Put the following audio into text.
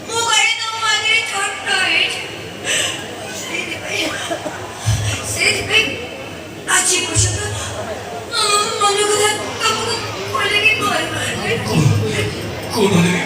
ମୋ ଗାଡ଼ି ତମ ଆଗରେ ଛୋଟ ହେଇଛି ସେଇଥିପାଇଁ ଆଜି ପର୍ଯ୍ୟନ୍ତ ମନ କଥା ତମକୁ ଖୋଲିକି କହିପାରୁନି।